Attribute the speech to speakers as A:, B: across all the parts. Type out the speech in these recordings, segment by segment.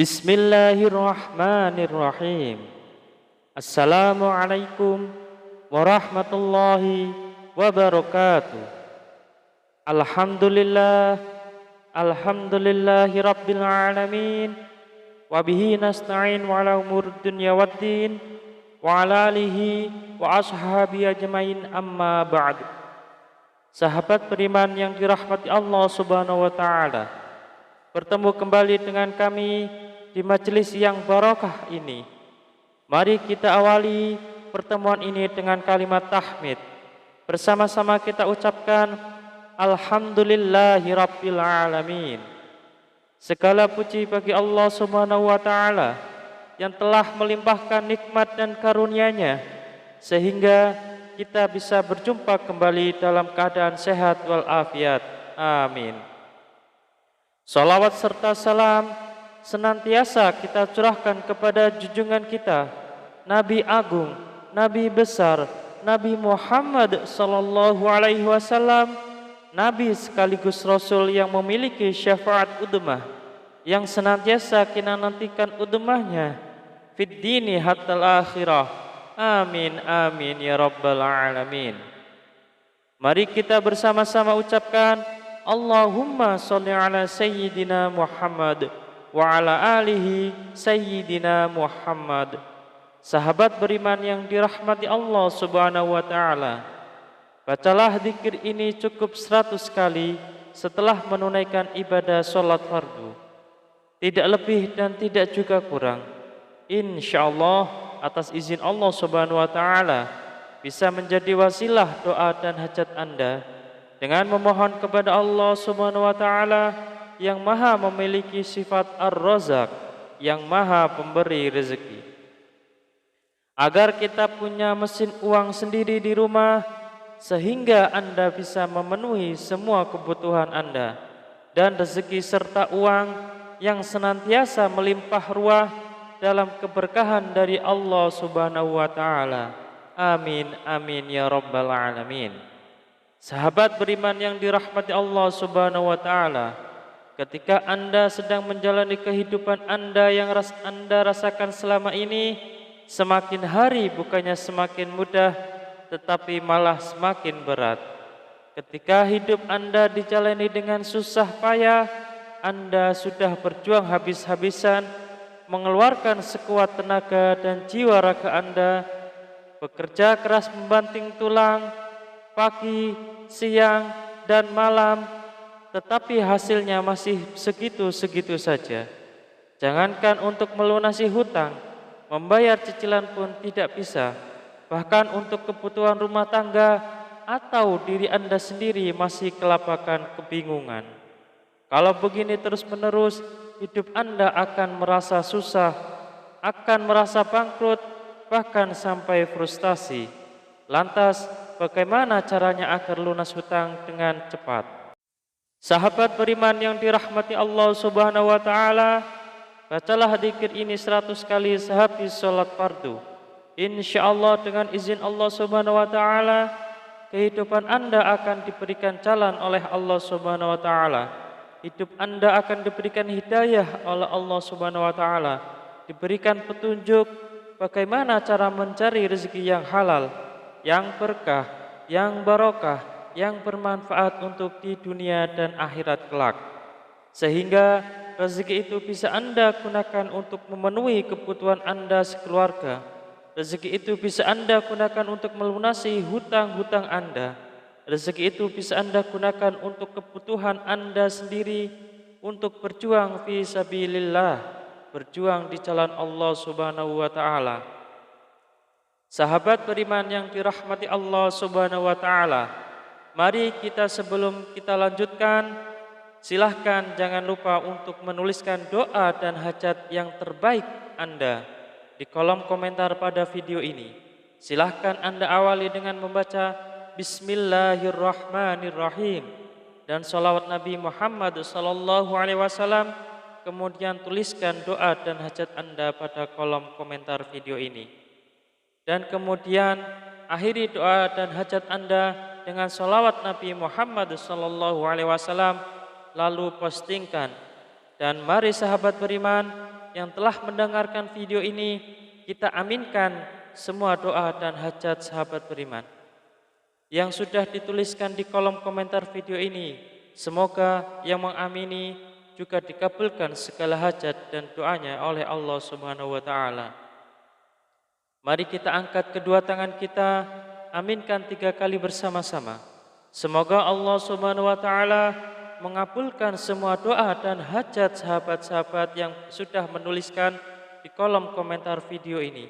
A: Bismillahirrahmanirrahim. Assalamualaikum warahmatullahi wabarakatuh. Alhamdulillahi rabbil alamin. Wabihi nasta'in wa ala umur dunya waddin. Wa ala alihi wa ashabi ajmain, amma ba'du. Sahabat beriman yang dirahmati Allah subhanahu wa ta'ala, bertemu kembali dengan kami di majelis yang barokah ini. Mari kita awali pertemuan ini dengan kalimat tahmid. Bersama-sama kita ucapkan Alhamdulillahi rabbil alamin. Segala puji bagi Allah subhanahu wa ta'ala yang telah melimpahkan nikmat dan karunia-Nya sehingga kita bisa berjumpa kembali dalam keadaan sehat walafiat. Amin. Salawat serta salam senantiasa kita curahkan kepada junjungan kita, Nabi Agung, Nabi besar, Nabi Muhammad sallallahu alaihi wasallam, Nabi sekaligus Rasul yang memiliki syafaat udmah, yang senantiasa kita nantikan udmahnya fid dini hatta akhirah. Amin amin ya rabbal alamin. Mari kita bersama-sama ucapkan Allahumma sholli ala sayyidina Muhammad wa ala alihi sayyidina Muhammad. Sahabat beriman yang dirahmati Allah subhanahu wa ta'ala, bacalah zikir ini cukup 100 kali setelah menunaikan ibadah sholat fardu. Tidak lebih dan tidak juga kurang. InsyaAllah atas izin Allah subhanahu wa ta'ala bisa menjadi wasilah doa dan hajat Anda dengan memohon kepada Allah subhanahu wa ta'ala yang maha memiliki sifat Ar-Razak, yang maha pemberi rezeki, agar kita punya mesin uang sendiri di rumah sehingga Anda bisa memenuhi semua kebutuhan Anda, dan rezeki serta uang yang senantiasa melimpah ruah dalam keberkahan dari Allah subhanahu wa ta'ala. Amin amin ya rabbal alamin. Sahabat beriman yang dirahmati Allah subhanahu wa ta'ala, ketika Anda sedang menjalani kehidupan Anda yang Anda rasakan selama ini, semakin hari bukannya semakin mudah, tetapi malah semakin berat. Ketika hidup Anda dijalani dengan susah payah, Anda sudah berjuang habis-habisan, mengeluarkan sekuat tenaga dan jiwa raga Anda, bekerja keras membanting tulang, pagi, siang, dan malam, tetapi hasilnya masih segitu-segitu saja. Jangankan untuk melunasi hutang, membayar cicilan pun tidak bisa. Bahkan untuk kebutuhan rumah tangga atau diri Anda sendiri masih kelabakan kebingungan. Kalau begini terus-menerus, hidup Anda akan merasa susah, akan merasa bangkrut, bahkan sampai frustasi. Lantas, bagaimana caranya agar lunas hutang dengan cepat? Sahabat beriman yang dirahmati Allah subhanahu wa ta'ala, bacalah zikir ini 100 kali sehabis sholat fardu. InsyaAllah dengan izin Allah subhanahu wa ta'ala, kehidupan Anda akan diberikan jalan oleh Allah subhanahu wa ta'ala. Hidup Anda akan diberikan hidayah oleh Allah subhanahu wa ta'ala, diberikan petunjuk bagaimana cara mencari rezeki yang halal, yang berkah, yang barokah, yang bermanfaat untuk di dunia dan akhirat kelak, sehingga rezeki itu bisa Anda gunakan untuk memenuhi kebutuhan Anda sekeluarga. Rezeki itu bisa Anda gunakan untuk melunasi hutang-hutang Anda. Rezeki itu bisa Anda gunakan untuk kebutuhan Anda sendiri, untuk berjuang fi sabilillah, berjuang di jalan Allah subhanahu wa ta'ala. Sahabat beriman yang dirahmati Allah subhanahu wa ta'ala, mari kita sebelum kita lanjutkan, silahkan jangan lupa untuk menuliskan doa dan hajat yang terbaik Anda di kolom komentar pada video ini. Silahkan Anda awali dengan membaca Bismillahirrahmanirrahim dan salawat Nabi Muhammad sallallahu alaihi wasallam. Kemudian tuliskan doa dan hajat Anda pada kolom komentar video ini. Dan kemudian akhiri doa dan hajat Anda dengan salawat Nabi Muhammad sallallahu alaihi wasallam, lalu postingkan. Dan mari sahabat beriman, yang telah mendengarkan video ini, kita aminkan semua doa dan hajat sahabat beriman yang sudah dituliskan di kolom komentar video ini. Semoga yang mengamini juga dikabulkan segala hajat dan doanya oleh Allah Subhanahu wa taala. Mari kita angkat kedua tangan kita, aminkan 3 kali bersama-sama. Semoga Allah Subhanahu wa taala mengabulkan semua doa dan hajat sahabat-sahabat yang sudah menuliskan di kolom komentar video ini.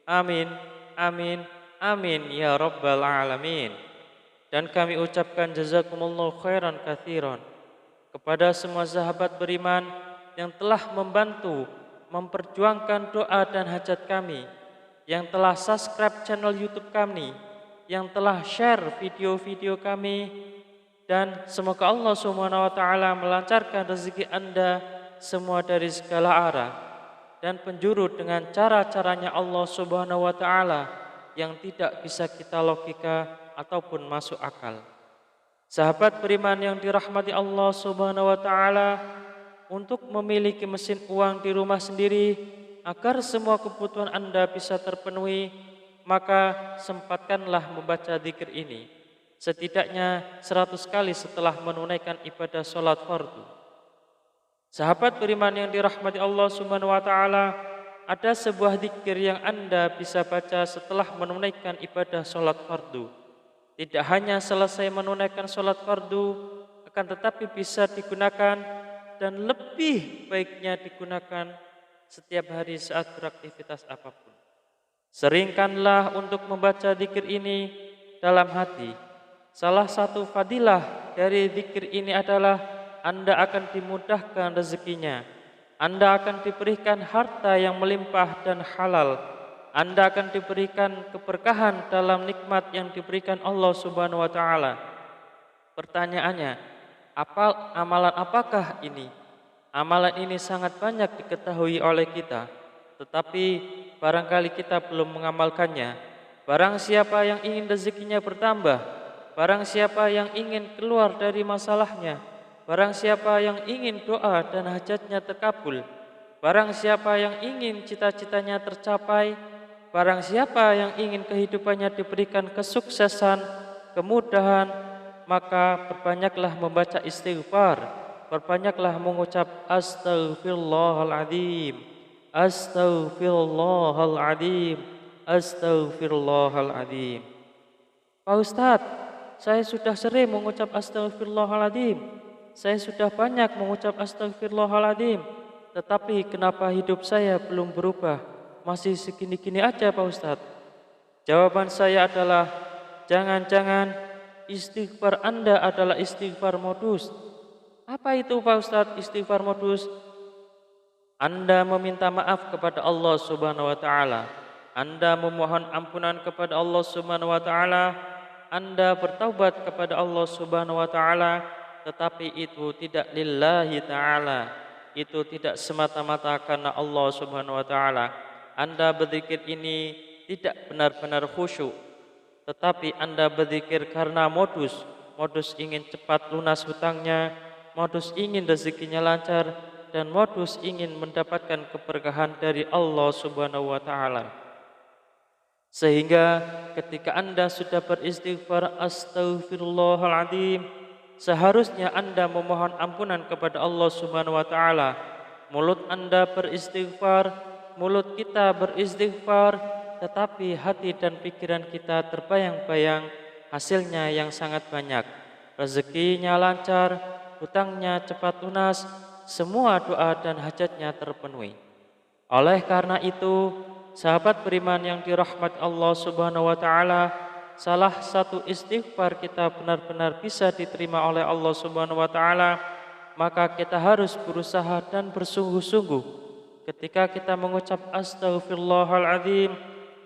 A: Amin, amin, amin ya rabbal alamin. Dan kami ucapkan jazakumullahu khairan katsiran kepada semua sahabat beriman yang telah membantu memperjuangkan doa dan hajat kami, yang telah subscribe channel YouTube kami, yang telah share video-video kami, dan semoga Allah Subhanahu wa taala melancarkan rezeki Anda semua dari segala arah dan penjuru dengan cara-caranya Allah Subhanahu wa taala yang tidak bisa kita logika ataupun masuk akal. Sahabat beriman yang dirahmati Allah Subhanahu wa taala, untuk memiliki mesin uang di rumah sendiri agar semua kebutuhan Anda bisa terpenuhi, maka sempatkanlah membaca zikir ini setidaknya 100 kali setelah menunaikan ibadah sholat fardu. Sahabat beriman yang dirahmati Allah Subhanahu wa taala, ada sebuah zikir yang Anda bisa baca setelah menunaikan ibadah sholat fardu. Tidak hanya selesai menunaikan sholat fardu, akan tetapi bisa digunakan dan lebih baiknya digunakan setiap hari saat beraktivitas apapun. Seringkanlah untuk membaca zikir ini dalam hati. Salah satu fadilah dari zikir ini adalah Anda akan dimudahkan rezekinya. Anda akan diberikan harta yang melimpah dan halal. Anda akan diberikan keberkahan dalam nikmat yang diberikan Allah Subhanahu wa taala. Pertanyaannya, amalan apakah ini? Amalan ini sangat banyak diketahui oleh kita, tetapi barangkali kita belum mengamalkannya. Barang siapa yang ingin rezekinya bertambah, barang siapa yang ingin keluar dari masalahnya, barang siapa yang ingin doa dan hajatnya terkabul, barang siapa yang ingin cita-citanya tercapai, barang siapa yang ingin kehidupannya diberikan kesuksesan, kemudahan, maka perbanyaklah membaca istighfar, perbanyaklah mengucap astaghfirullahaladzim, astaghfirullahaladzim, astaghfirullahaladzim. Pak Ustadz, saya sudah sering mengucap astaghfirullahaladzim, saya sudah banyak mengucap astaghfirullahaladzim, tetapi kenapa hidup saya belum berubah? Masih segini-gini aja Pak Ustadz. Jawaban saya adalah, jangan-jangan istighfar Anda adalah istighfar modus. Apa itu Pak Ustadz istighfar modus? Anda meminta maaf kepada Allah Subhanahu wa taala. Anda memohon ampunan kepada Allah Subhanahu wa taala. Anda bertaubat kepada Allah Subhanahu wa taala, tetapi itu tidak lillahi taala. Itu tidak semata-mata karena Allah Subhanahu wa taala. Anda berzikir ini tidak benar-benar khusyuk, tetapi Anda berzikir karena modus ingin cepat lunas hutangnya, modus ingin rezekinya lancar, dan modus ingin mendapatkan keberkahan dari Allah Subhanahu wa taala. Sehingga ketika Anda sudah beristighfar astaghfirullahaladzim, seharusnya Anda memohon ampunan kepada Allah Subhanahu wa taala. Mulut Anda beristighfar, mulut kita beristighfar, tetapi hati dan pikiran kita terbayang-bayang hasilnya yang sangat banyak. Rezekinya lancar, hutangnya cepat lunas, semua doa dan hajatnya terpenuhi. Oleh karena itu, sahabat beriman yang dirahmati Allah Subhanahu wa taala, salah satu istighfar kita benar-benar bisa diterima oleh Allah Subhanahu wa taala, maka kita harus berusaha dan bersungguh-sungguh. Ketika kita mengucap astaghfirullahaladzim,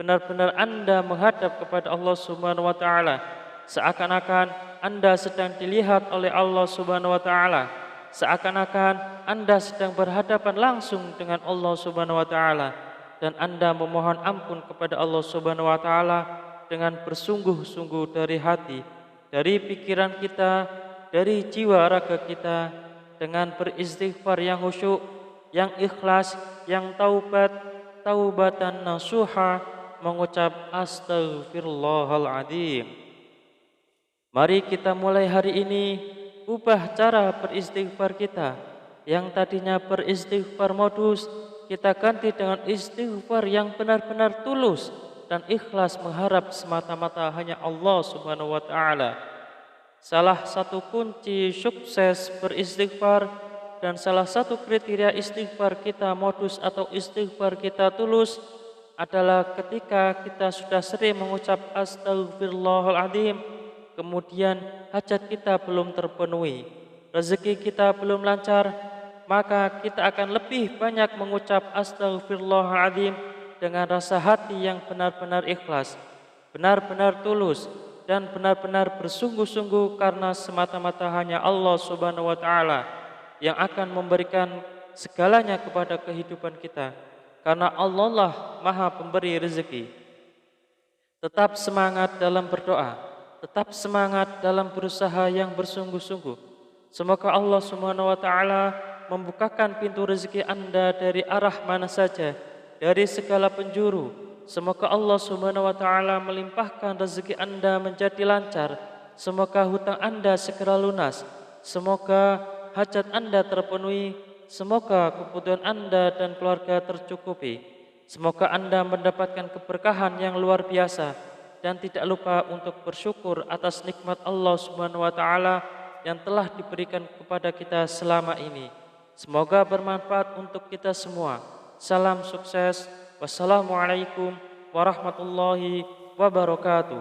A: benar-benar Anda menghadap kepada Allah Subhanahu wa taala, seakan-akan Anda sedang dilihat oleh Allah Subhanahu wa taala, seakan-akan Anda sedang berhadapan langsung dengan Allah Subhanahu wa taala, dan Anda memohon ampun kepada Allah Subhanahu wa taala dengan bersungguh-sungguh dari hati, dari pikiran kita, dari jiwa raga kita, dengan beristighfar yang khusyuk, yang ikhlas, yang taubat, taubatan nasuha, mengucap astaghfirullahaladzim. Mari kita mulai hari ini ubah cara beristighfar kita. Yang tadinya beristighfar modus, kita ganti dengan istighfar yang benar-benar tulus dan ikhlas mengharap semata-mata hanya Allah Subhanahu wa taala. Salah satu kunci sukses beristighfar dan salah satu kriteria istighfar kita modus atau istighfar kita tulus adalah ketika kita sudah sering mengucap astaghfirullahaladzim, kemudian hajat kita belum terpenuhi, rezeki kita belum lancar, maka kita akan lebih banyak mengucap astaghfirullahaladzim dengan rasa hati yang benar-benar ikhlas, benar-benar tulus, dan benar-benar bersungguh-sungguh karena semata-mata hanya Allah Subhanahu wa taala yang akan memberikan segalanya kepada kehidupan kita, karena Allah lah Maha Pemberi rezeki. Tetap semangat dalam berdoa, tetap semangat dalam berusaha yang bersungguh-sungguh. Semoga Allah Subhanahu wa taala membukakan pintu rezeki Anda dari arah mana saja, dari segala penjuru. Semoga Allah Subhanahu wa taala melimpahkan rezeki Anda menjadi lancar. Semoga hutang Anda segera lunas. Semoga hajat Anda terpenuhi. Semoga kebutuhan Anda dan keluarga tercukupi. Semoga Anda mendapatkan keberkahan yang luar biasa dan tidak lupa untuk bersyukur atas nikmat Allah Subhanahu wa taala yang telah diberikan kepada kita selama ini. Semoga bermanfaat untuk kita semua. Salam sukses. Wassalamualaikum warahmatullahi wabarakatuh.